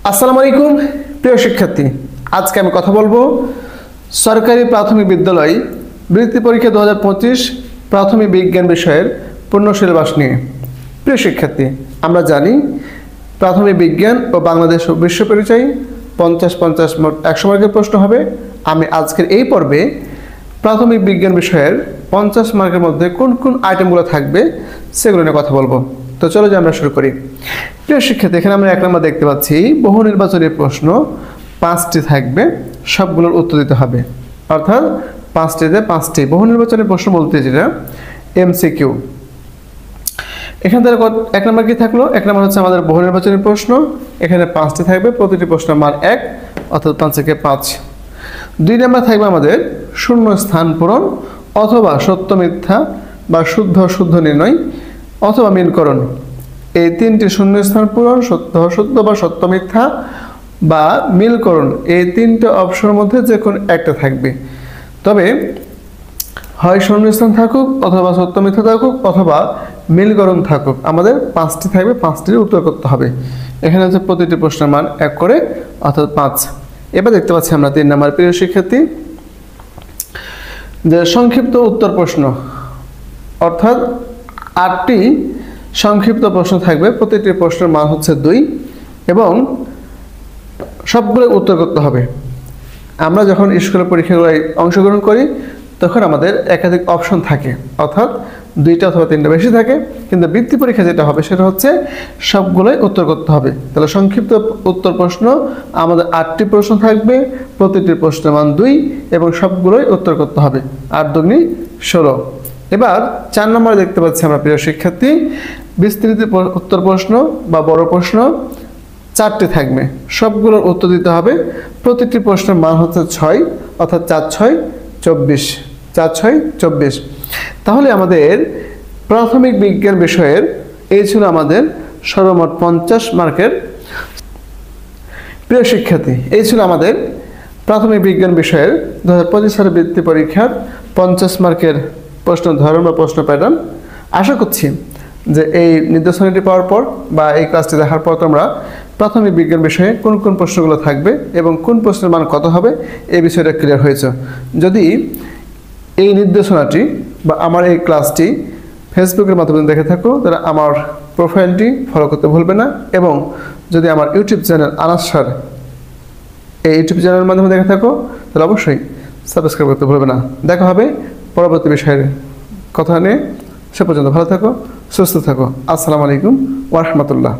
আসসালামু আলাইকুম প্রিয় শিক্ষার্থী, আজকে আমি কথা বলবো সরকারি প্রাথমিক বিদ্যালয় বৃত্তি পরীক্ষা 2025 প্রাথমিক বিজ্ঞান বিষয়ের পূর্ণ সিলেবাস নিয়ে। প্রিয় শিক্ষার্থী, আমরা জানি প্রাথমিক বিজ্ঞান ও বাংলাদেশ বিশ্ব পরিচয় 50-50 মোট 100 মার্কের প্রশ্ন হবে। আমি আজকের এই পর্বে প্রাথমিক বিজ্ঞান বিষয়ের 50 মার্কের মধ্যে কোন কোন আইটেমগুলো থাকবে সেগুলো নিয়ে কথা বলবো। তো চলো যে আমরা শুরু করি। প্রিয় শিক্ষার্থী, এখানে আমরা 1 নম্বর দেখতে পাচ্ছি বহু নির্বাচনী প্রশ্ন 5টি থাকবে, সবগুলোর উত্তর দিতে হবে। অর্থাৎ 5টিতে 5টি বহু নির্বাচনী প্রশ্ন বলতে যেটা এমসিকিউ। এখান থেকে 1 নম্বর কি থাকলো? 1 নম্বর হচ্ছে আমাদের বহু নির্বাচনী প্রশ্ন। এখানে 5টি থাকবে, প্রতিটি প্রশ্নের মান 1, অর্থাৎ 5 থেকে 5। 2 নম্বর থাকবে আমাদের শূন্য স্থান পূরণ অথবা সত্য মিথ্যা বা শুদ্ধ অশুদ্ধ নির্ণয় অথবা মিলকরণ। এই 3টি শূন্য স্থান পূরণ, সত্য অশুদ্ধ বা সত্য মিথ্যা বা মিলকরণ, এই 3টে অপশনের মধ্যে যে কোনো একটা থাকবে। তবে হয় শূন্য স্থান থাকুক অথবা সত্য মিথ্যা থাকুক অথবা মিলকরণ থাকুক, আমাদের 5টি থাকবে, 5টির উত্তর করতে হবে। এখানে হচ্ছে প্রতিটি প্রশ্নের মান 1 করে, অর্থাৎ 5। এবার দেখতে পাচ্ছি আমরা 3 নম্বর প্রিয় শিক্ষার্থী, যে সংক্ষিপ্ত উত্তর প্রশ্ন, অর্থাৎ 8টি সংক্ষিপ্ত প্রশ্ন থাকবে, প্রতিটি প্রশ্নের মান হচ্ছে 2 এবং সবগুলো উত্তর করতে হবে। আমরা যখন স্কুলের পরীক্ষাগুলোয় অংশগ্রহণ করি তখন আমাদের একাধিক অপশন থাকে, অর্থাৎ 2টা অথবা 3টা বেশি থাকে, কিন্তু বৃত্তি পরীক্ষা যেটা হবে সেটা হচ্ছে সবগুলোই উত্তর করতে হবে। তাহলে সংক্ষিপ্ত উত্তর প্রশ্ন আমাদের 8টি প্রশ্ন থাকবে, প্রতিটি প্রশ্নের মান 2 এবং সবগুলোই উত্তর করতে হবে। 8 দুগুণে 16। এবার 4 নম্বরে দেখতে পাচ্ছি আমরা প্রিয় শিক্ষার্থী, বিস্তৃত উত্তর প্রশ্ন বা বড় প্রশ্ন 4টি থাকবে, সবগুলোর উত্তর দিতে হবে। প্রতিটি প্রশ্নের মান হচ্ছে 6, অর্থাৎ 4×6 = 24, 4×6 = 24। তাহলে আমাদের প্রাথমিক বিজ্ঞান বিষয়ের এই ছিল আমাদের সর্বমোট 50 মার্কের। প্রিয় শিক্ষার্থী, এই ছিল আমাদের প্রাথমিক বিজ্ঞান বিষয়ের 2025 সালের বৃত্তি পরীক্ষার 50 মার্কের প্রশ্ন ধরন বা প্রশ্ন প্যাটার্ন। আশা করছি যে এই নির্দেশনাটি পাওয়ার পর বা এই ক্লাসটি দেখার পর তোমরা প্রাথমিক বিজ্ঞান বিষয়ে কোন কোন প্রশ্নগুলো থাকবে এবং কোন প্রশ্নের মান কত হবে এই বিষয়টা ক্লিয়ার হয়েছে। যদি এই নির্দেশনাটি বা আমার এই ক্লাসটি ফেসবুকের মাধ্যমে দেখে থাকো তাহলে আমার প্রোফাইলটি ফলো করতে ভুলবে না, এবং যদি আমার ইউটিউব চ্যানেল আনাস স্যার এই ইউটিউব চ্যানেলের মাধ্যমে দেখে থাকো তাহলে অবশ্যই সাবস্ক্রাইব করতে ভুলবে না। দেখা হবে পরবর্তী বিষয়ের কথা নিয়ে। সে পর্যন্ত ভালো থাকো, সুস্থ থাকো। আসসালামু আলাইকুম ওয়া রাহমাতুল্লাহ।